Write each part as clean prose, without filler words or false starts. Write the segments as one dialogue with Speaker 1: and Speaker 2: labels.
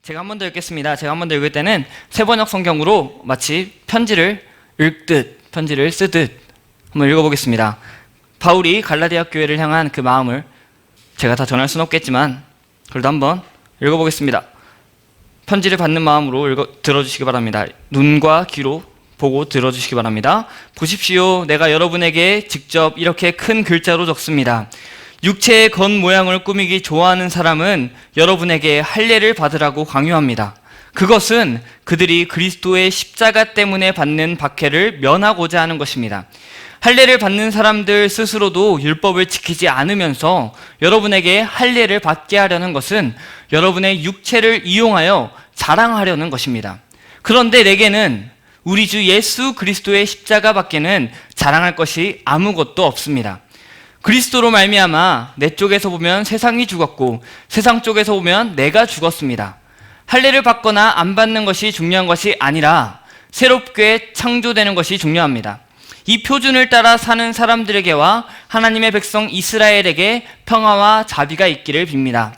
Speaker 1: 제가 한 번 더 읽겠습니다. 제가 한 번 더 읽을 때는 세번역 성경으로 마치 편지를 읽듯, 편지를 쓰듯 한번 읽어보겠습니다. 바울이 갈라디아 교회를 향한 그 마음을 제가 다 전할 수는 없겠지만 그래도 한번 읽어보겠습니다. 편지를 받는 마음으로 들어주시기 바랍니다. 눈과 귀로 보고 들어주시기 바랍니다. 보십시오. 내가 여러분에게 직접 이렇게 큰 글자로 적습니다. 육체의 겉모양을 꾸미기 좋아하는 사람은 여러분에게 할례를 받으라고 강요합니다. 그것은 그들이 그리스도의 십자가 때문에 받는 박해를 면하고자 하는 것입니다. 할례를 받는 사람들 스스로도 율법을 지키지 않으면서 여러분에게 할례를 받게 하려는 것은 여러분의 육체를 이용하여 자랑하려는 것입니다. 그런데 내게는 우리 주 예수 그리스도의 십자가 밖에는 자랑할 것이 아무것도 없습니다. 그리스도로 말미암아 내 쪽에서 보면 세상이 죽었고 세상 쪽에서 보면 내가 죽었습니다. 할례를 받거나 안 받는 것이 중요한 것이 아니라 새롭게 창조되는 것이 중요합니다. 이 표준을 따라 사는 사람들에게와 하나님의 백성 이스라엘에게 평화와 자비가 있기를 빕니다.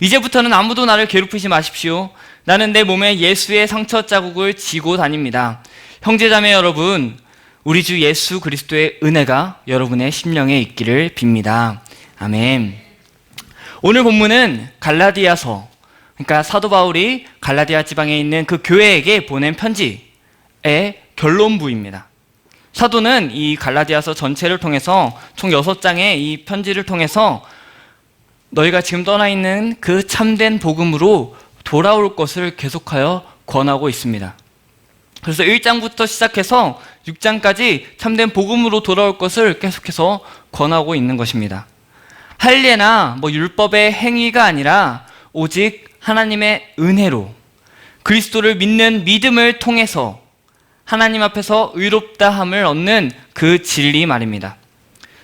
Speaker 1: 이제부터는 아무도 나를 괴롭히지 마십시오. 나는 내 몸에 예수의 상처 자국을 지고 다닙니다. 형제자매 여러분, 우리 주 예수 그리스도의 은혜가 여러분의 심령에 있기를 빕니다. 아멘. 오늘 본문은 갈라디아서, 그러니까 사도 바울이 갈라디아 지방에 있는 그 교회에게 보낸 편지의 결론부입니다. 사도는 이 갈라디아서 전체를 통해서 총 6장의 이 편지를 통해서 너희가 지금 떠나 있는 그 참된 복음으로 돌아올 것을 계속하여 권하고 있습니다. 그래서 1장부터 시작해서 6장까지 참된 복음으로 돌아올 것을 계속해서 권하고 있는 것입니다. 할례나 율법의 행위가 아니라 오직 하나님의 은혜로 그리스도를 믿는 믿음을 통해서 하나님 앞에서 의롭다함을 얻는 그 진리 말입니다.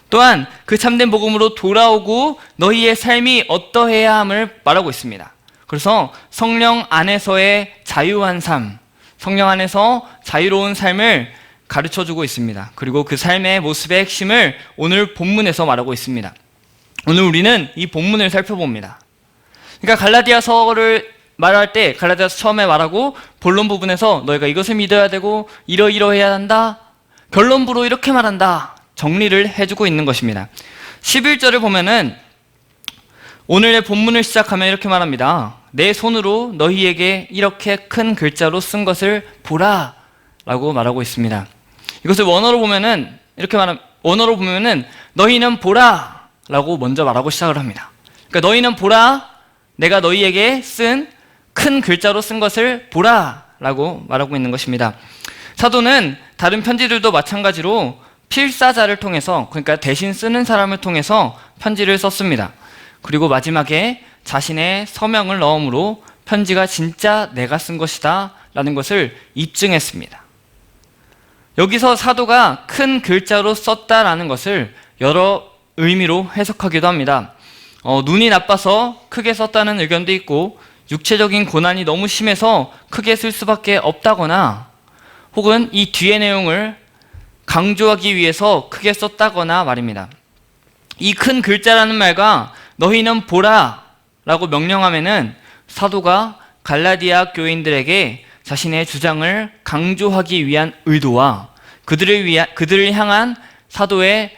Speaker 1: 또한 그 참된 복음으로 돌아오고 너희의 삶이 어떠해야 함을 말하고 있습니다. 그래서 성령 안에서의 자유한 삶, 성령 안에서 자유로운 삶을 가르쳐주고 있습니다. 그리고 그 삶의 모습의 핵심을 오늘 본문에서 말하고 있습니다. 오늘 우리는 이 본문을 살펴봅니다. 그러니까 갈라디아서를 말할 때 갈라디아서 처음에 말하고 본론 부분에서 너희가 이것을 믿어야 되고 이러이러해야 한다. 결론부로 이렇게 말한다. 정리를 해주고 있는 것입니다. 11절을 보면은 오늘의 본문을 시작하면 이렇게 말합니다. 내 손으로 너희에게 이렇게 큰 글자로 쓴 것을 보라 라고 말하고 있습니다. 이것을 원어로 보면은 원어로 보면은 너희는 보라 라고 먼저 말하고 시작을 합니다. 그러니까 너희는 보라, 내가 너희에게 쓴 큰 글자로 쓴 것을 보라 라고 말하고 있는 것입니다. 사도는 다른 편지들도 마찬가지로 필사자를 통해서, 그러니까 대신 쓰는 사람을 통해서 편지를 썼습니다. 그리고 마지막에 자신의 서명을 넣음으로 편지가 진짜 내가 쓴 것이다 라는 것을 입증했습니다. 여기서 사도가 큰 글자로 썼다라는 것을 여러 의미로 해석하기도 합니다. 눈이 나빠서 크게 썼다는 의견도 있고, 육체적인 고난이 너무 심해서 크게 쓸 수밖에 없다거나, 혹은 이 뒤의 내용을 강조하기 위해서 크게 썼다거나 말입니다. 이 큰 글자라는 말과 너희는 보라 라고 명령하면은 사도가 갈라디아 교인들에게 자신의 주장을 강조하기 위한 의도와 그들을 향한 사도의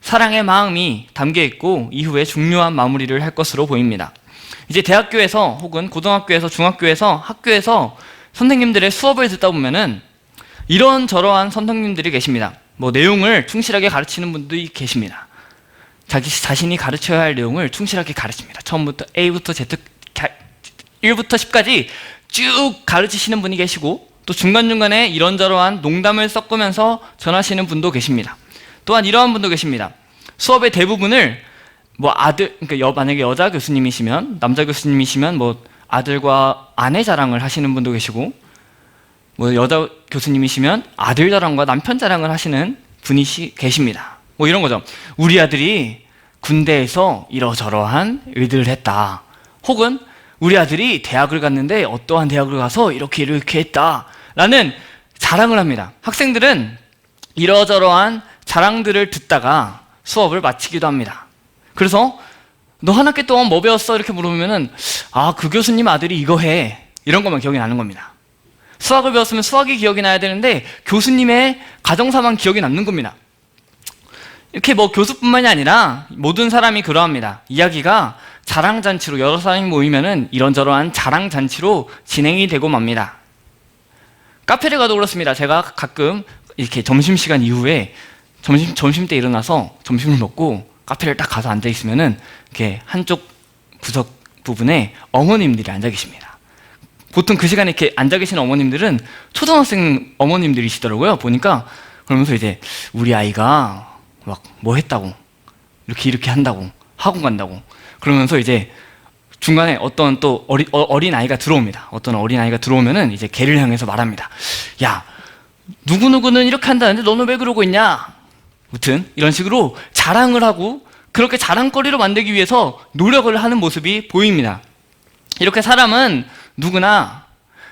Speaker 1: 사랑의 마음이 담겨 있고 이후에 중요한 마무리를 할 것으로 보입니다. 이제 대학교에서 혹은 고등학교에서 중학교에서 학교에서 선생님들의 수업을 듣다 보면은 이런저러한 선생님들이 계십니다. 내용을 충실하게 가르치는 분들이 계십니다. 자신이 가르쳐야 할 내용을 충실하게 가르칩니다. 처음부터 A부터 Z, 1부터 10까지 쭉 가르치시는 분이 계시고, 또 중간중간에 이런저러한 농담을 섞으면서 전하시는 분도 계십니다. 또한 이러한 분도 계십니다. 수업의 대부분을 그러니까 만약에 여자 교수님이시면, 남자 교수님이시면 아들과 아내 자랑을 하시는 분도 계시고, 여자 교수님이시면 아들 자랑과 남편 자랑을 하시는 분이 계십니다. 이런 거죠. 우리 아들이 군대에서 이러저러한 일들을 했다. 혹은 우리 아들이 대학을 갔는데 어떠한 대학을 가서 이렇게 했다. 라는 자랑을 합니다. 학생들은 이러저러한 자랑들을 듣다가 수업을 마치기도 합니다. 그래서 너 한 학기 동안 뭐 배웠어? 이렇게 물어보면은 그 교수님 아들이 이거 해. 이런 것만 기억이 나는 겁니다. 수학을 배웠으면 수학이 기억이 나야 되는데 교수님의 가정사만 기억이 남는 겁니다. 이렇게 뭐 교수뿐만이 아니라 모든 사람이 그러합니다. 이야기가 자랑잔치로, 여러 사람이 모이면은 이런저런한 자랑잔치로 진행이 되고 맙니다. 카페를 가도 그렇습니다. 제가 가끔 이렇게 점심시간 이후에 점심 때 일어나서 점심을 먹고 카페를 딱 가서 앉아 있으면은 이렇게 한쪽 구석 부분에 어머님들이 앉아 계십니다. 보통 그 시간에 이렇게 앉아 계시는 어머님들은 초등학생 어머님들이시더라고요. 보니까 그러면서 이제 우리 아이가 막 뭐 했다고, 이렇게 한다고, 학원 간다고 그러면서 이제 중간에 어떤 또 어린 아이가 들어옵니다. 어떤 어린 아이가 들어오면은 이제 걔를 향해서 말합니다. 야, 누구누구는 이렇게 한다는데 너는 왜 그러고 있냐? 아무튼 이런 식으로 자랑을 하고 그렇게 자랑거리로 만들기 위해서 노력을 하는 모습이 보입니다. 이렇게 사람은 누구나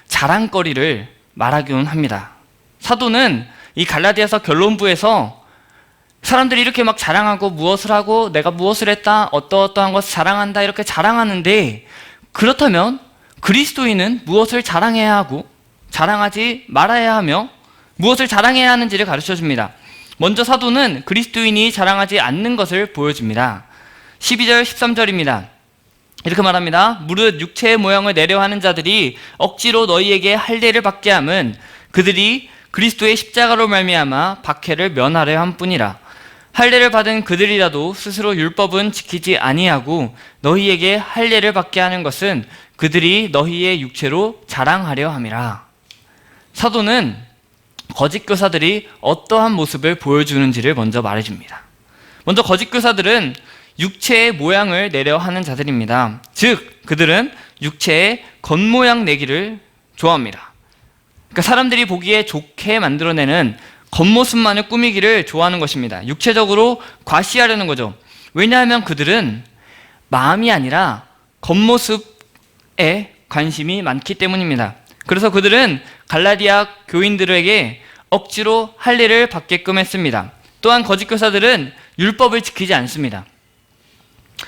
Speaker 1: 자랑거리를 말하곤 합니다. 사도는 이 갈라디아서 결론부에서 사람들이 이렇게 막 자랑하고 무엇을 하고 내가 무엇을 했다, 어떠어떠한 것을 자랑한다 이렇게 자랑하는데, 그렇다면 그리스도인은 무엇을 자랑해야 하고 자랑하지 말아야 하며 무엇을 자랑해야 하는지를 가르쳐 줍니다. 먼저 사도는 그리스도인이 자랑하지 않는 것을 보여줍니다. 12절 13절입니다. 이렇게 말합니다. 무릇 육체의 모양을 내려 하는 자들이 억지로 너희에게 할례를 받게 함은 그들이 그리스도의 십자가로 말미암아 박해를 면하려 함뿐이라. 할례를 받은 그들이라도 스스로 율법은 지키지 아니하고 너희에게 할례를 받게 하는 것은 그들이 너희의 육체로 자랑하려 함이라. 사도는 거짓 교사들이 어떠한 모습을 보여주는지를 먼저 말해줍니다. 먼저 거짓 교사들은 육체의 모양을 내려 하는 자들입니다. 즉 그들은 육체의 겉모양 내기를 좋아합니다. 그러니까 사람들이 보기에 좋게 만들어내는 겉모습만을 꾸미기를 좋아하는 것입니다. 육체적으로 과시하려는 거죠. 왜냐하면 그들은 마음이 아니라 겉모습에 관심이 많기 때문입니다. 그래서 그들은 갈라디아 교인들에게 억지로 할례를 받게끔 했습니다. 또한 거짓 교사들은 율법을 지키지 않습니다.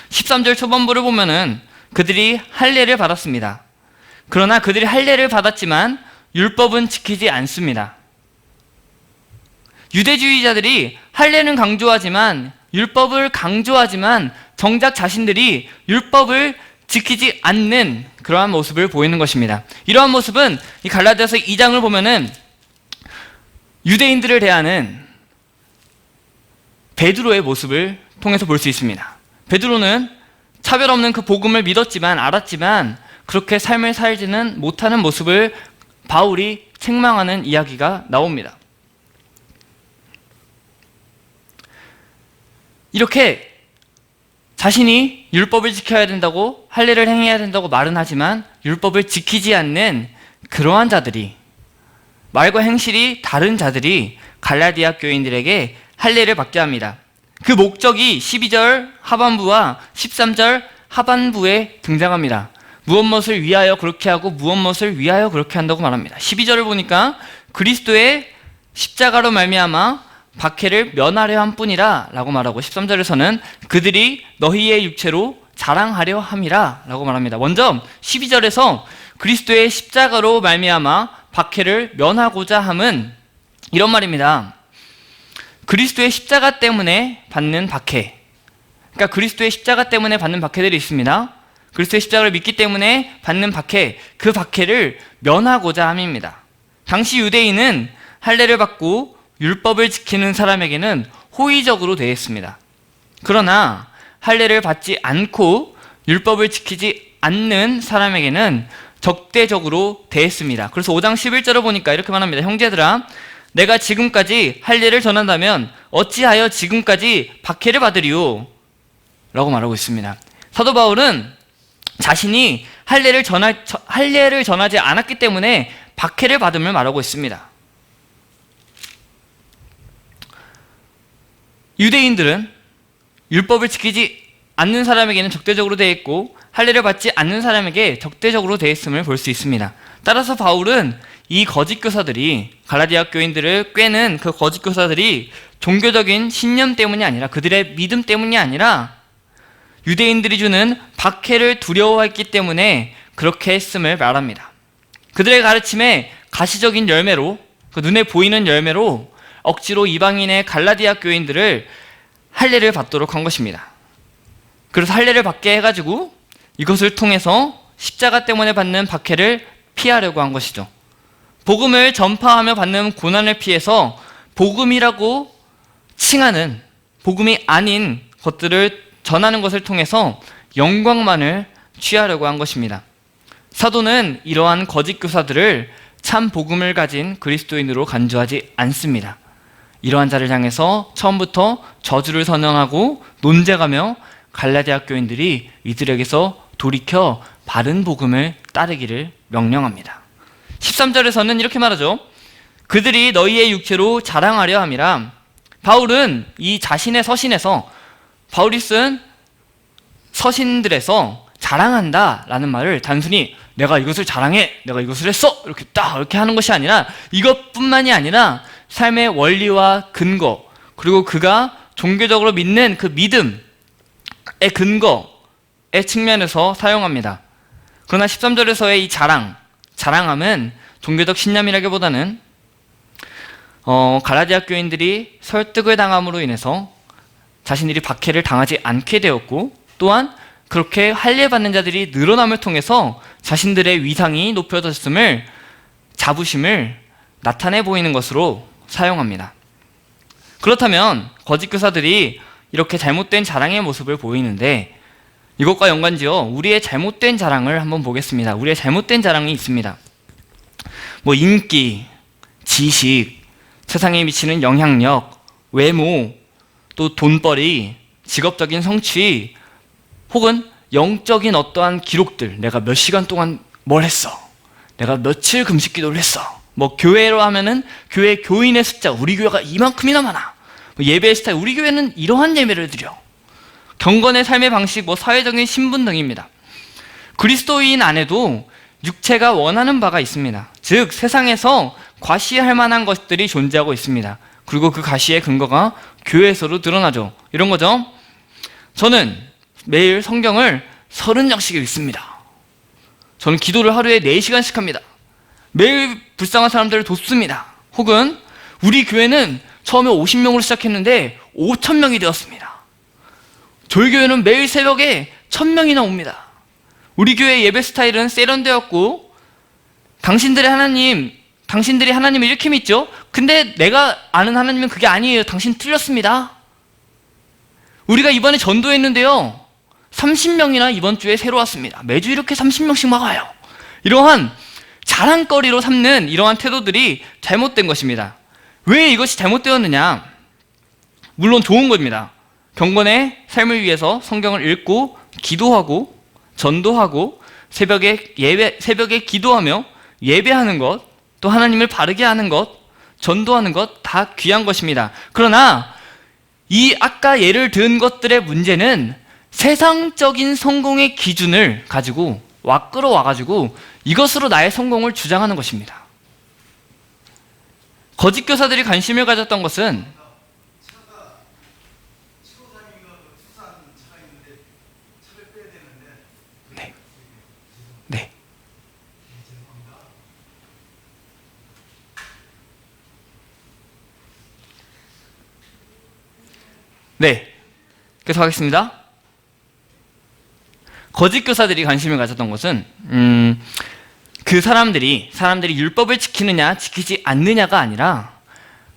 Speaker 1: 13절 초반부를 보면은 그들이 할례를 받았습니다. 그러나 그들이 할례를 받았지만 율법은 지키지 않습니다. 유대주의자들이 할례는 강조하지만 율법을 강조하지만 정작 자신들이 율법을 지키지 않는 그러한 모습을 보이는 것입니다. 이러한 모습은 이 갈라디아서 2장을 보면은 유대인들을 대하는 베드로의 모습을 통해서 볼 수 있습니다. 베드로는 차별 없는 그 복음을 믿었지만 알았지만 그렇게 삶을 살지는 못하는 모습을 바울이 책망하는 이야기가 나옵니다. 이렇게 자신이 율법을 지켜야 된다고 할례를 행해야 된다고 말은 하지만 율법을 지키지 않는 그러한 자들이, 말과 행실이 다른 자들이 갈라디아 교인들에게 할례를 받게 합니다. 그 목적이 12절 하반부와 13절 하반부에 등장합니다. 무엇을 위하여 그렇게 하고 무엇을 위하여 그렇게 한다고 말합니다. 12절을 보니까 그리스도의 십자가로 말미암아 박해를 면하려 함뿐이라 라고 말하고 13절에서는 그들이 너희의 육체로 자랑하려 함이라 라고 말합니다. 먼저 12절에서 그리스도의 십자가로 말미암아 박해를 면하고자 함은 이런 말입니다. 그리스도의 십자가 때문에 받는 박해, 그러니까 그리스도의 십자가 때문에 받는 박해들이 있습니다. 그리스도의 십자가를 믿기 때문에 받는 박해, 그 박해를 면하고자 함입니다. 당시 유대인은 할례를 받고 율법을 지키는 사람에게는 호의적으로 대했습니다. 그러나 할례를 받지 않고 율법을 지키지 않는 사람에게는 적대적으로 대했습니다. 그래서 5장 11절을 보니까 이렇게 말합니다. 형제들아, 내가 지금까지 할례를 전한다면 어찌하여 지금까지 박해를 받으리요? 라고 말하고 있습니다. 사도 바울은 자신이 할례를 전하지 않았기 때문에 박해를 받음을 말하고 있습니다. 유대인들은 율법을 지키지 않는 사람에게는 적대적으로 대했고 할례를 받지 않는 사람에게 적대적으로 대했음을 볼 수 있습니다. 따라서 바울은 이 거짓 교사들이, 갈라디아 교인들을 꿰는 그 거짓 교사들이 종교적인 신념 때문이 아니라, 그들의 믿음 때문이 아니라 유대인들이 주는 박해를 두려워했기 때문에 그렇게 했음을 말합니다. 그들의 가르침에 가시적인 열매로, 그 눈에 보이는 열매로 억지로 이방인의 갈라디아 교인들을 할례를 받도록 한 것입니다. 그래서 할례를 받게 해가지고 이것을 통해서 십자가 때문에 받는 박해를 피하려고 한 것이죠. 복음을 전파하며 받는 고난을 피해서 복음이라고 칭하는, 복음이 아닌 것들을 전하는 것을 통해서 영광만을 취하려고 한 것입니다. 사도는 이러한 거짓 교사들을 참 복음을 가진 그리스도인으로 간주하지 않습니다. 이러한 자를 향해서 처음부터 저주를 선언하고 논쟁하며 갈라디아 교인들이 이들에게서 돌이켜 바른 복음을 따르기를 명령합니다. 13절에서는 이렇게 말하죠. 그들이 너희의 육체로 자랑하려 함이라. 바울은 이 자신의 서신에서, 바울이 쓴 서신들에서 자랑한다 라는 말을 단순히 내가 이것을 자랑해, 내가 이것을 했어, 이렇게 하는 것이 아니라, 이것뿐만이 아니라 삶의 원리와 근거, 그리고 그가 종교적으로 믿는 그 믿음의 근거의 측면에서 사용합니다. 그러나 13절에서의 이 자랑함은 종교적 신념이라기보다는 갈라디아 교인들이 설득을 당함으로 인해서 자신들이 박해를 당하지 않게 되었고, 또한 그렇게 할례받는 자들이 늘어남을 통해서 자신들의 위상이 높여졌음을, 자부심을 나타내 보이는 것으로 사용합니다. 그렇다면 거짓 교사들이 이렇게 잘못된 자랑의 모습을 보이는데, 이것과 연관지어 우리의 잘못된 자랑을 한번 보겠습니다. 우리의 잘못된 자랑이 있습니다. 인기, 지식, 세상에 미치는 영향력, 외모, 또 돈벌이, 직업적인 성취, 혹은 영적인 어떠한 기록들, 내가 몇 시간 동안 뭘 했어, 내가 며칠 금식 기도를 했어, 교회로 하면은 교회 교인의 숫자, 우리 교회가 이만큼이나 많아, 예배의 스타일, 우리 교회는 이러한 예배를 드려, 경건의 삶의 방식, 사회적인 신분 등입니다. 그리스도인 안에도 육체가 원하는 바가 있습니다. 즉 세상에서 과시할 만한 것들이 존재하고 있습니다. 그리고 그 과시의 근거가 교회에서도 드러나죠. 이런 거죠. 저는 매일 성경을 30장씩 읽습니다. 저는 기도를 하루에 4시간씩 합니다. 매일 불쌍한 사람들을 돕습니다. 혹은 우리 교회는 처음에 50명으로 시작했는데 5,000명이 되었습니다. 저희 교회는 매일 새벽에 1,000명이나 옵니다. 우리 교회 예배 스타일은 세련되었고, 당신들이 하나님을 이렇게 믿죠? 근데 내가 아는 하나님은 그게 아니에요. 당신 틀렸습니다. 우리가 이번에 전도했는데요, 30명이나 이번 주에 새로 왔습니다. 매주 이렇게 30명씩 막 와요. 이러한 자랑거리로 삼는 이러한 태도들이 잘못된 것입니다. 왜 이것이 잘못되었느냐? 물론 좋은 겁니다. 경건의 삶을 위해서 성경을 읽고 기도하고 전도하고 새벽에 기도하며 예배하는 것, 또 하나님을 바르게 하는 것, 전도하는 것 다 귀한 것입니다. 그러나 이 아까 예를 든 것들의 문제는 세상적인 성공의 기준을 가지고 끌어와가지고 이것으로 나의 성공을 주장하는 것입니다. 거짓 교사들이 관심을 가졌던 것은 계속 하겠습니다. 거짓 교사들이 관심을 가졌던 것은 그 사람들이 율법을 지키느냐 지키지 않느냐가 아니라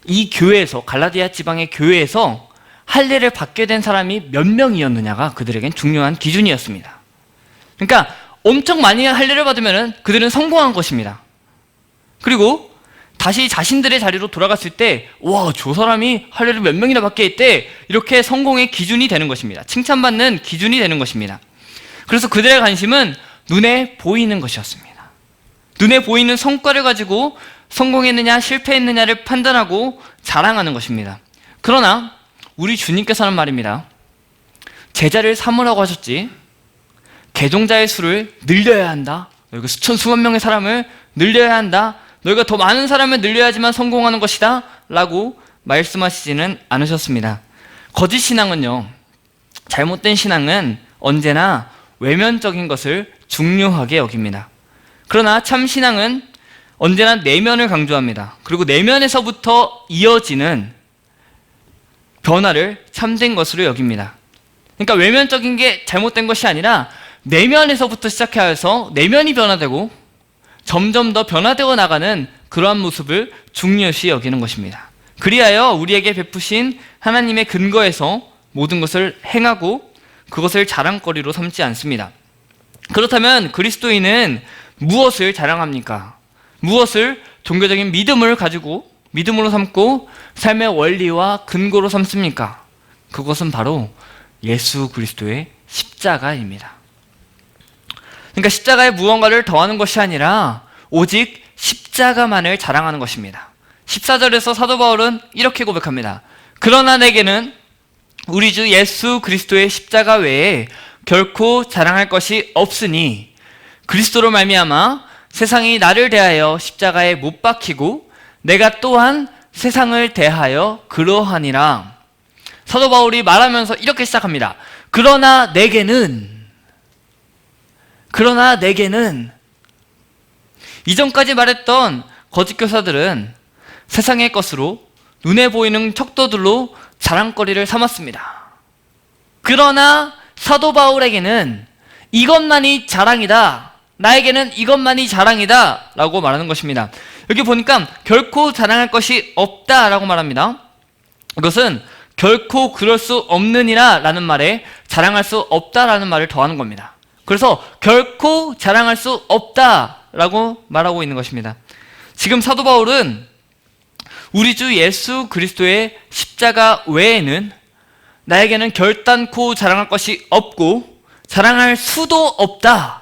Speaker 1: 이 교회에서, 갈라디아 지방의 교회에서 할례를 받게 된 사람이 몇 명이었느냐가 그들에겐 중요한 기준이었습니다. 그러니까 엄청 많이 할례를 받으면 그들은 성공한 것입니다. 그리고 다시 자신들의 자리로 돌아갔을 때, 와, 저 사람이 할례를 몇 명이나 받게 했대, 이렇게 성공의 기준이 되는 것입니다. 칭찬받는 기준이 되는 것입니다. 그래서 그들의 관심은 눈에 보이는 것이었습니다. 눈에 보이는 성과를 가지고 성공했느냐 실패했느냐를 판단하고 자랑하는 것입니다. 그러나 우리 주님께서는 말입니다. 제자를 삼으라고 하셨지 개종자의 수를 늘려야 한다. 너희가 수천 수만 명의 사람을 늘려야 한다. 너희가 더 많은 사람을 늘려야지만 성공하는 것이다 라고 말씀하시지는 않으셨습니다. 거짓 신앙은요, 잘못된 신앙은 언제나 외면적인 것을 중요하게 여깁니다. 그러나 참 신앙은 언제나 내면을 강조합니다. 그리고 내면에서부터 이어지는 변화를 참된 것으로 여깁니다. 그러니까 외면적인 게 잘못된 것이 아니라 내면에서부터 시작해서 내면이 변화되고 점점 더 변화되어 나가는 그러한 모습을 중요시 여기는 것입니다. 그리하여 우리에게 베푸신 하나님의 근거에서 모든 것을 행하고 그것을 자랑거리로 삼지 않습니다. 그렇다면 그리스도인은 무엇을 자랑합니까? 무엇을 종교적인 믿음을 가지고 믿음으로 삼고 삶의 원리와 근거로 삼습니까? 그것은 바로 예수 그리스도의 십자가입니다. 그러니까 십자가에 무언가를 더하는 것이 아니라 오직 십자가만을 자랑하는 것입니다. 14절에서 사도 바울은 이렇게 고백합니다. 그러나 내게는 우리 주 예수 그리스도의 십자가 외에 결코 자랑할 것이 없으니 그리스도로 말미암아 세상이 나를 대하여 십자가에 못 박히고 내가 또한 세상을 대하여 그러하니라. 사도 바울이 말하면서 이렇게 시작합니다. 그러나 내게는 이전까지 말했던 거짓 교사들은 세상의 것으로 눈에 보이는 척도들로 자랑거리를 삼았습니다. 그러나 사도 바울에게는 이것만이 자랑이다. 나에게는 이것만이 자랑이다 라고 말하는 것입니다. 여기 보니까 결코 자랑할 것이 없다 라고 말합니다. 이것은 결코 그럴 수 없느니라 라는 말에 자랑할 수 없다 라는 말을 더하는 겁니다. 그래서 결코 자랑할 수 없다 라고 말하고 있는 것입니다. 지금 사도 바울은 우리 주 예수 그리스도의 십자가 외에는 나에게는 결단코 자랑할 것이 없고 자랑할 수도 없다.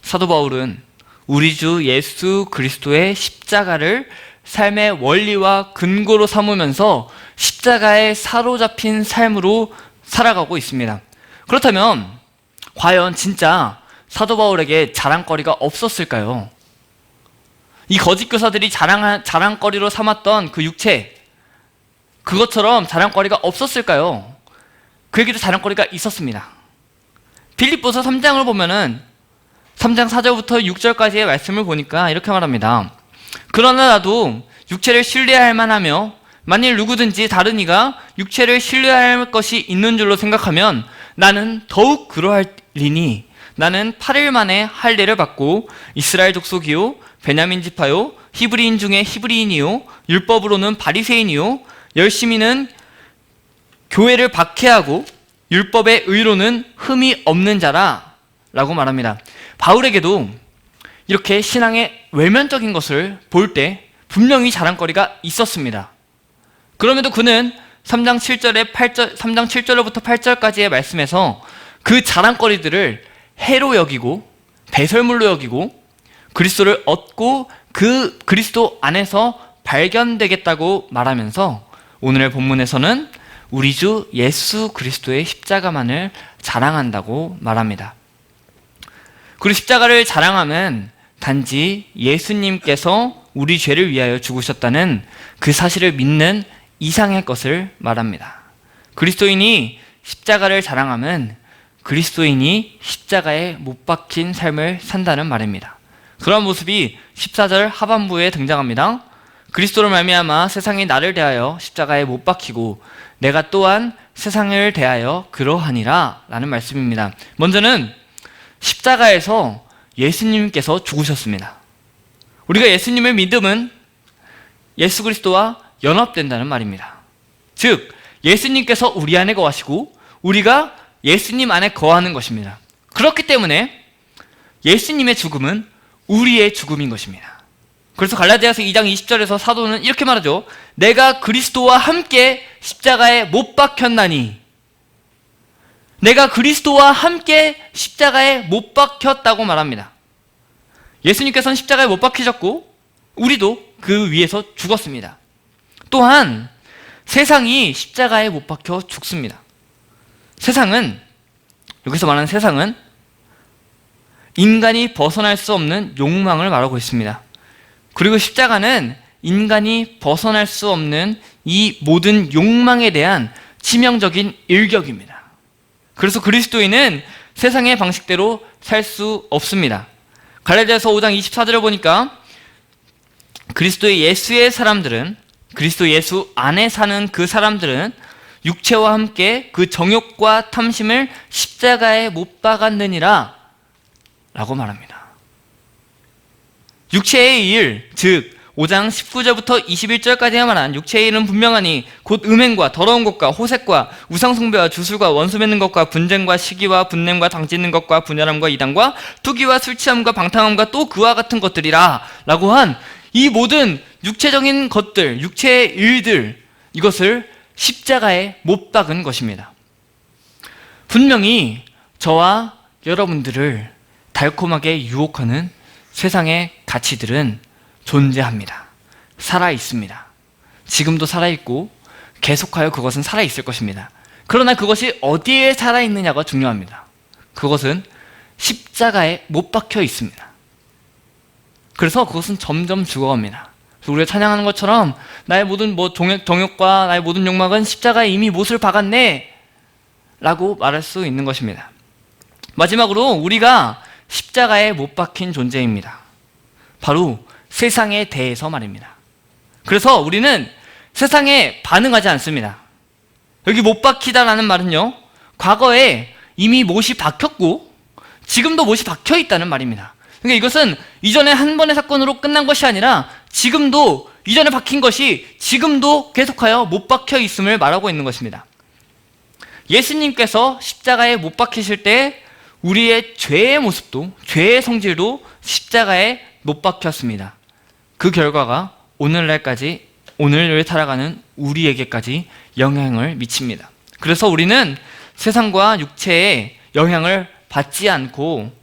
Speaker 1: 사도 바울은 우리 주 예수 그리스도의 십자가를 삶의 원리와 근거로 삼으면서 십자가에 사로잡힌 삶으로 살아가고 있습니다. 그렇다면 과연 진짜 사도 바울에게 자랑거리가 없었을까요? 이 거짓 교사들이 자랑거리로 삼았던 그 육체, 그것처럼 자랑거리가 없었을까요? 그에게도 자랑거리가 있었습니다. 빌립보서 3장을 보면은 3장 4절부터 6절까지의 말씀을 보니까 이렇게 말합니다. 그러나 나도 육체를 신뢰할 만하며 만일 누구든지 다른 이가 육체를 신뢰할 것이 있는 줄로 생각하면 나는 더욱 그러하리니 나는 8일 만에 할례를 받고 이스라엘 족속이요 베냐민 지파요 히브리인 중에 히브리인이요 율법으로는 바리새인이요 열심히는 교회를 박해하고 율법의 의로는 흠이 없는 자라 라고 말합니다. 바울에게도 이렇게 신앙의 외면적인 것을 볼 때 분명히 자랑거리가 있었습니다. 그럼에도 그는 3장 7절로부터 8절까지의 말씀에서 그 자랑거리들을 해로 여기고 배설물로 여기고 그리스도를 얻고 그 그리스도 안에서 발견되겠다고 말하면서 오늘의 본문에서는 우리 주 예수 그리스도의 십자가만을 자랑한다고 말합니다. 그리고 십자가를 자랑하면 단지 예수님께서 우리 죄를 위하여 죽으셨다는 그 사실을 믿는 이상의 것을 말합니다. 그리스도인이 십자가를 자랑하면 그리스도인이 십자가에 못 박힌 삶을 산다는 말입니다. 그런 모습이 14절 하반부에 등장합니다. 그리스도로 말미암아 세상이 나를 대하여 십자가에 못 박히고 내가 또한 세상을 대하여 그러하니라 라는 말씀입니다. 먼저는 십자가에서 예수님께서 죽으셨습니다. 우리가 예수님을 믿음은 예수 그리스도와 연합된다는 말입니다. 즉 예수님께서 우리 안에 거하시고 우리가 예수님 안에 거하는 것입니다. 그렇기 때문에 예수님의 죽음은 우리의 죽음인 것입니다. 그래서 갈라디아서 2장 20절에서 사도는 이렇게 말하죠. 내가 그리스도와 함께 십자가에 못 박혔나니, 내가 그리스도와 함께 십자가에 못 박혔다고 말합니다. 예수님께서는 십자가에 못 박히셨고 우리도 그 위에서 죽었습니다. 또한 세상이 십자가에 못 박혀 죽습니다. 세상은, 여기서 말하는 세상은 인간이 벗어날 수 없는 욕망을 말하고 있습니다. 그리고 십자가는 인간이 벗어날 수 없는 이 모든 욕망에 대한 치명적인 일격입니다. 그래서 그리스도인은 세상의 방식대로 살 수 없습니다. 갈라디아서 5장 24절을 보니까 그리스도 예수의 사람들은, 그리스도 예수 안에 사는 그 사람들은 육체와 함께 그 정욕과 탐심을 십자가에 못 박았느니라 라고 말합니다. 육체의 일, 즉 5장 19절부터 21절까지 말한 육체의 일은 분명하니 곧 음행과 더러운 것과 호색과 우상숭배와 주술과 원수 맺는 것과 분쟁과 시기와 분냄과 당짓는 것과 분열함과 이단과 투기와 술취함과 방탕함과 또 그와 같은 것들이라 라고 한 이 모든 육체적인 것들, 육체의 일들, 이것을 십자가에 못 박은 것입니다. 분명히 저와 여러분들을 달콤하게 유혹하는 세상의 가치들은 존재합니다. 살아있습니다. 지금도 살아있고 계속하여 그것은 살아있을 것입니다. 그러나 그것이 어디에 살아있느냐가 중요합니다. 그것은 십자가에 못 박혀 있습니다. 그래서 그것은 점점 죽어갑니다. 우리가 찬양하는 것처럼 나의 모든 정욕과 나의 모든 욕망은 십자가에 이미 못을 박았네 라고 말할 수 있는 것입니다. 마지막으로 우리가 십자가에 못 박힌 존재입니다. 바로 세상에 대해서 말입니다. 그래서 우리는 세상에 반응하지 않습니다. 여기 못 박히다라는 말은요, 과거에 이미 못이 박혔고 지금도 못이 박혀 있다는 말입니다. 그러니까 이것은 이전에 한 번의 사건으로 끝난 것이 아니라 지금도 이전에 박힌 것이 지금도 계속하여 못 박혀 있음을 말하고 있는 것입니다. 예수님께서 십자가에 못 박히실 때 우리의 죄의 모습도, 죄의 성질도 십자가에 못 박혔습니다. 그 결과가 오늘날까지, 오늘을 살아가는 우리에게까지 영향을 미칩니다. 그래서 우리는 세상과 육체의 영향을 받지 않고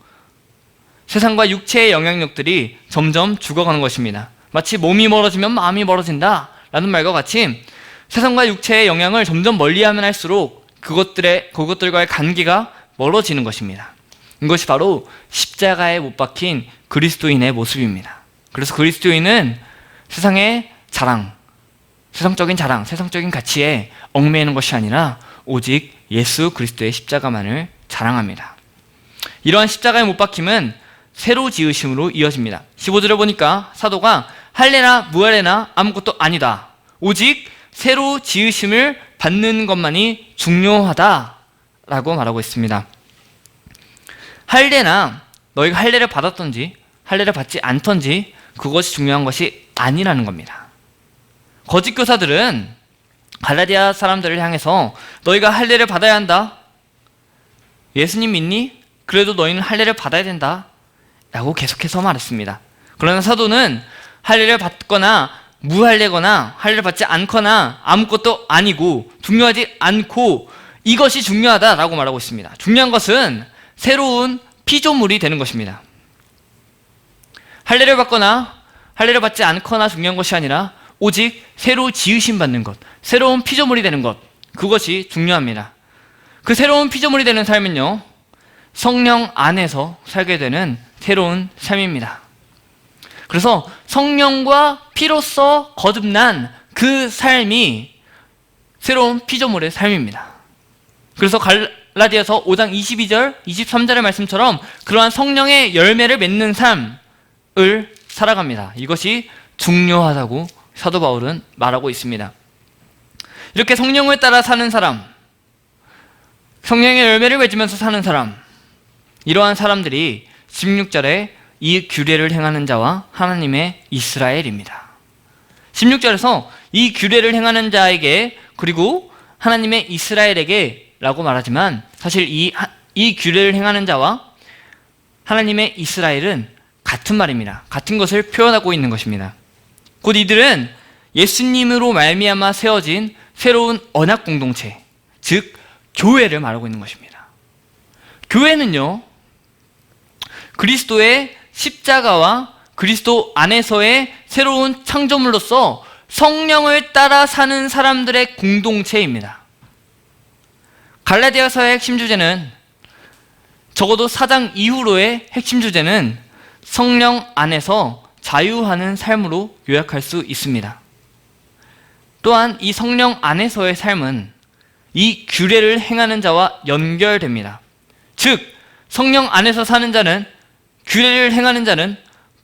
Speaker 1: 세상과 육체의 영향력들이 점점 죽어가는 것입니다. 마치 몸이 멀어지면 마음이 멀어진다 라는 말과 같이 세상과 육체의 영향을 점점 멀리하면 할수록 그것들과의 관계가 멀어지는 것입니다. 이것이 바로 십자가에 못 박힌 그리스도인의 모습입니다. 그래서 그리스도인은 세상의 자랑, 세상적인 자랑, 세상적인 가치에 얽매이는 것이 아니라 오직 예수 그리스도의 십자가만을 자랑합니다. 이러한 십자가에 못 박힘은 새로 지으심으로 이어집니다. 15절을 보니까 사도가 할래나 무할래나 아무것도 아니다. 오직 새로 지으심을 받는 것만이 중요하다라고 말하고 있습니다. 할례나 너희가 할례를 받았던지 할례를 받지 않던지 그것이 중요한 것이 아니라는 겁니다. 거짓 교사들은 갈라디아 사람들을 향해서 너희가 할례를 받아야 한다. 예수님 믿니? 그래도 너희는 할례를 받아야 된다 라고 계속해서 말했습니다. 그러나 사도는 할례를 받거나 무할례거나 할례를 받지 않거나 아무것도 아니고 중요하지 않고 이것이 중요하다라고 말하고 있습니다. 중요한 것은 새로운 피조물이 되는 것입니다. 할례를 받거나 할례를 받지 않거나 중요한 것이 아니라 오직 새로 지으심 받는 것, 새로운 피조물이 되는 것, 그것이 중요합니다. 그 새로운 피조물이 되는 삶은요, 성령 안에서 살게 되는 새로운 삶입니다. 그래서 성령과 피로써 거듭난 그 삶이 새로운 피조물의 삶입니다. 그래서 갈라디아서 5장 22절, 23절의 말씀처럼 그러한 성령의 열매를 맺는 삶을 살아갑니다. 이것이 중요하다고 사도 바울은 말하고 있습니다. 이렇게 성령을 따라 사는 사람, 성령의 열매를 맺으면서 사는 사람, 이러한 사람들이 16절에 이 규례를 행하는 자와 하나님의 이스라엘입니다. 16절에서 이 규례를 행하는 자에게 그리고 하나님의 이스라엘에게 라고 말하지만 사실 이 규례를 행하는 자와 하나님의 이스라엘은 같은 말입니다. 같은 것을 표현하고 있는 것입니다. 곧 이들은 예수님으로 말미암아 세워진 새로운 언약 공동체, 즉 교회를 말하고 있는 것입니다. 교회는요, 그리스도의 십자가와 그리스도 안에서의 새로운 창조물로서 성령을 따라 사는 사람들의 공동체입니다. 갈라디아서의 핵심 주제는, 적어도 4장 이후로의 핵심 주제는 성령 안에서 자유하는 삶으로 요약할 수 있습니다. 또한 이 성령 안에서의 삶은 이 규례를 행하는 자와 연결됩니다. 즉 성령 안에서 사는 자는 규례를 행하는 자는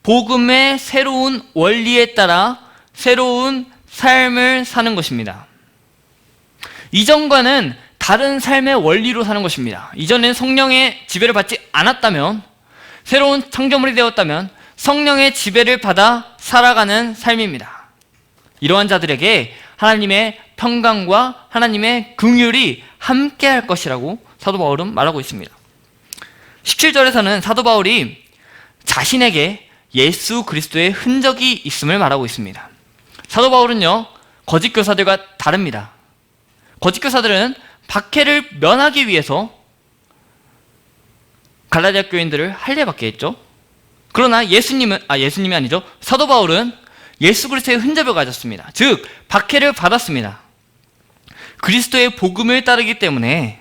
Speaker 1: 복음의 새로운 원리에 따라 새로운 삶을 사는 것입니다. 이전과는 다른 삶의 원리로 사는 것입니다. 이전엔 성령의 지배를 받지 않았다면, 새로운 창조물이 되었다면 성령의 지배를 받아 살아가는 삶입니다. 이러한 자들에게 하나님의 평강과 하나님의 긍휼이 함께할 것이라고 사도 바울은 말하고 있습니다. 17절에서는 사도 바울이 자신에게 예수 그리스도의 흔적이 있음을 말하고 있습니다. 사도 바울은요, 거짓 교사들과 다릅니다. 거짓 교사들은 박해를 면하기 위해서 갈라디아 교인들을 할례받게 했죠. 그러나 예수님이 아니죠. 사도 바울은 예수 그리스도의 흔적을 가졌습니다. 즉 박해를 받았습니다. 그리스도의 복음을 따르기 때문에,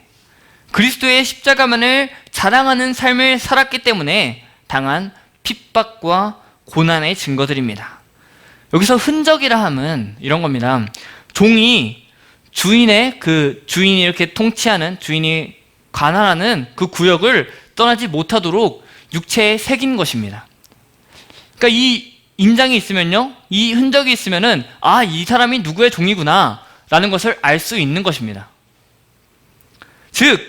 Speaker 1: 그리스도의 십자가만을 자랑하는 삶을 살았기 때문에 당한 핍박과 고난의 증거들입니다. 여기서 흔적이라 함은 이런 겁니다. 종이 주인이 이렇게 통치하는, 주인이 관할하는 그 구역을 떠나지 못하도록 육체에 새긴 것입니다. 그러니까 이 인장이 있으면요, 이 흔적이 있으면은 이 사람이 누구의 종이구나 라는 것을 알 수 있는 것입니다. 즉,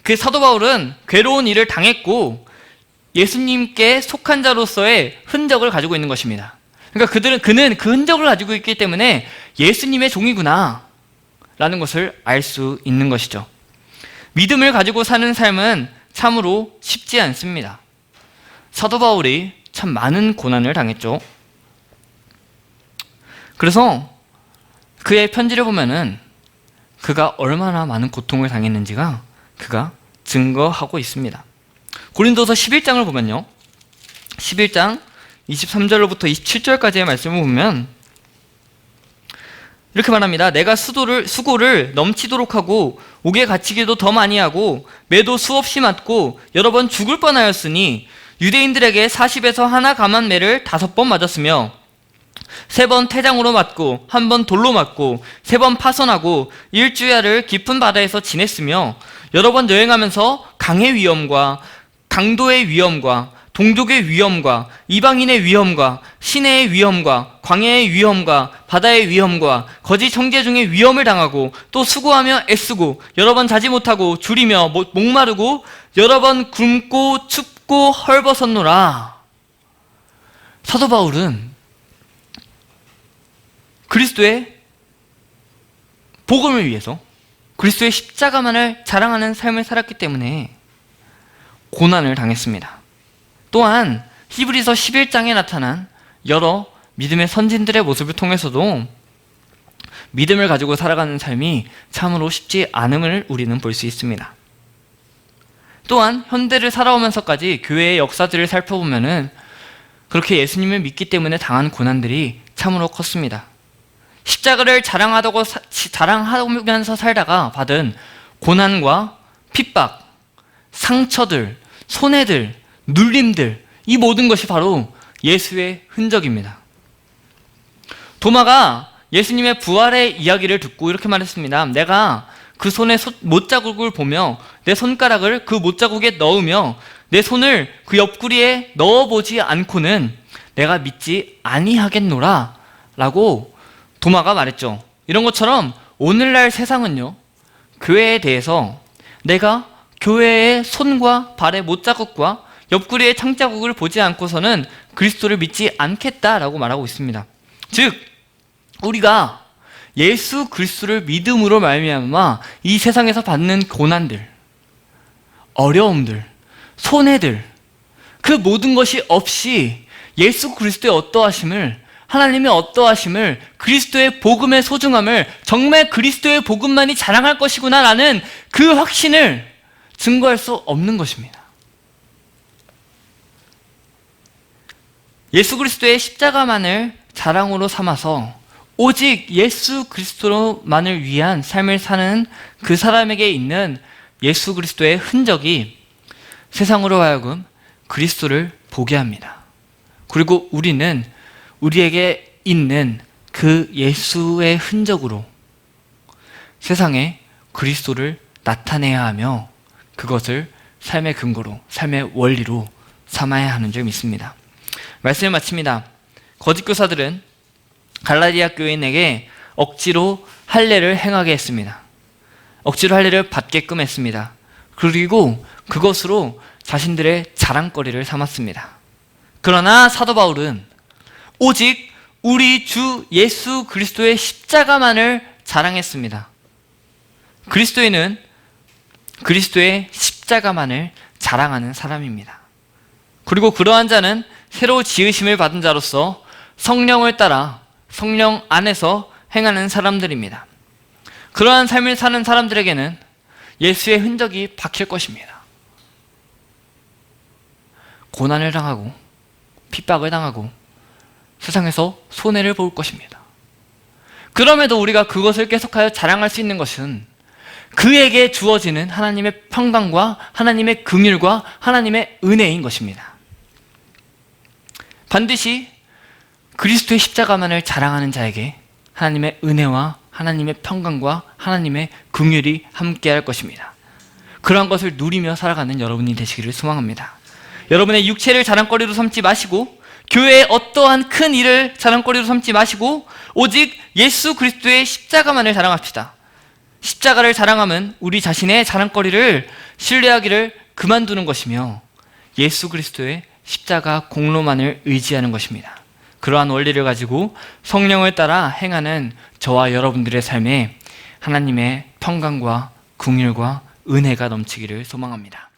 Speaker 1: 그 사도 바울은 괴로운 일을 당했고 예수님께 속한 자로서의 흔적을 가지고 있는 것입니다. 그러니까 그는 그 흔적을 가지고 있기 때문에 예수님의 종이구나 라는 것을 알 수 있는 것이죠. 믿음을 가지고 사는 삶은 참으로 쉽지 않습니다. 사도 바울이 참 많은 고난을 당했죠. 그래서 그의 편지를 보면은 그가 얼마나 많은 고통을 당했는지가 그가 증거하고 있습니다. 고린도서 11장을 보면요, 11장 23절로부터 27절까지의 말씀을 보면 이렇게 말합니다. 내가 수고를 넘치도록 하고 옥에 갇히기도 더 많이 하고 매도 수없이 맞고 여러 번 죽을 뻔하였으니 유대인들에게 40에서 하나 감한 매를 5번 맞았으며 3번 태장으로 맞고 1번 돌로 맞고 3번 파선하고 1주야를 깊은 바다에서 지냈으며 여러 번 여행하면서 강의 위험과 강도의 위험과 동족의 위험과 이방인의 위험과 시내의 위험과 광야의 위험과 바다의 위험과 거짓 형제 중에 위험을 당하고 또 수고하며 애쓰고 여러 번 자지 못하고 줄이며 목마르고 여러 번 굶고 춥고 헐벗었노라. 사도 바울은 그리스도의 복음을 위해서 그리스도의 십자가만을 자랑하는 삶을 살았기 때문에 고난을 당했습니다. 또한 히브리서 11장에 나타난 여러 믿음의 선진들의 모습을 통해서도 믿음을 가지고 살아가는 삶이 참으로 쉽지 않음을 우리는 볼 수 있습니다. 또한 현대를 살아오면서까지 교회의 역사들을 살펴보면은 그렇게 예수님을 믿기 때문에 당한 고난들이 참으로 컸습니다. 십자가를 자랑하면서 살다가 받은 고난과 핍박, 상처들, 손해들, 눌림들, 이 모든 것이 바로 예수의 흔적입니다. 도마가 예수님의 부활의 이야기를 듣고 이렇게 말했습니다. 내가 그 손의 못자국을 보며 내 손가락을 그 못자국에 넣으며 내 손을 그 옆구리에 넣어보지 않고는 내가 믿지 아니하겠노라 라고 도마가 말했죠. 이런 것처럼 오늘날 세상은요, 교회에 대해서 내가 교회의 손과 발의 못자국과 옆구리의 창자국을 보지 않고서는 그리스도를 믿지 않겠다라고 말하고 있습니다. 즉 우리가 예수 그리스도를 믿음으로 말미암아 이 세상에서 받는 고난들, 어려움들, 손해들, 그 모든 것이 없이 예수 그리스도의 어떠하심을, 하나님의 어떠하심을, 그리스도의 복음의 소중함을, 정말 그리스도의 복음만이 자랑할 것이구나 라는 그 확신을 증거할 수 없는 것입니다. 예수 그리스도의 십자가만을 자랑으로 삼아서 오직 예수 그리스도만을 위한 삶을 사는 그 사람에게 있는 예수 그리스도의 흔적이 세상으로 하여금 그리스도를 보게 합니다. 그리고 우리는 우리에게 있는 그 예수의 흔적으로 세상에 그리스도를 나타내야 하며 그것을 삶의 근거로, 삶의 원리로 삼아야 하는 줄 믿습니다. 말씀을 마칩니다. 거짓 교사들은 갈라디아 교인에게 억지로 할례를 행하게 했습니다. 억지로 할례를 받게끔 했습니다. 그리고 그것으로 자신들의 자랑거리를 삼았습니다. 그러나 사도 바울은 오직 우리 주 예수 그리스도의 십자가만을 자랑했습니다. 그리스도인은 그리스도의 십자가만을 자랑하는 사람입니다. 그리고 그러한 자는 새로 지으심을 받은 자로서 성령을 따라 성령 안에서 행하는 사람들입니다. 그러한 삶을 사는 사람들에게는 예수의 흔적이 박힐 것입니다. 고난을 당하고 핍박을 당하고 세상에서 손해를 볼 것입니다. 그럼에도 우리가 그것을 계속하여 자랑할 수 있는 것은 그에게 주어지는 하나님의 평강과 하나님의 긍휼과 하나님의 은혜인 것입니다. 반드시 그리스도의 십자가만을 자랑하는 자에게 하나님의 은혜와 하나님의 평강과 하나님의 긍휼이 함께할 것입니다. 그러한 것을 누리며 살아가는 여러분이 되시기를 소망합니다. 여러분의 육체를 자랑거리로 삼지 마시고 교회의 어떠한 큰 일을 자랑거리로 삼지 마시고 오직 예수 그리스도의 십자가만을 자랑합시다. 십자가를 자랑함은 우리 자신의 자랑거리를 신뢰하기를 그만두는 것이며 예수 그리스도의 십자가 공로만을 의지하는 것입니다. 그러한 원리를 가지고 성령을 따라 행하는 저와 여러분들의 삶에 하나님의 평강과 긍휼과 은혜가 넘치기를 소망합니다.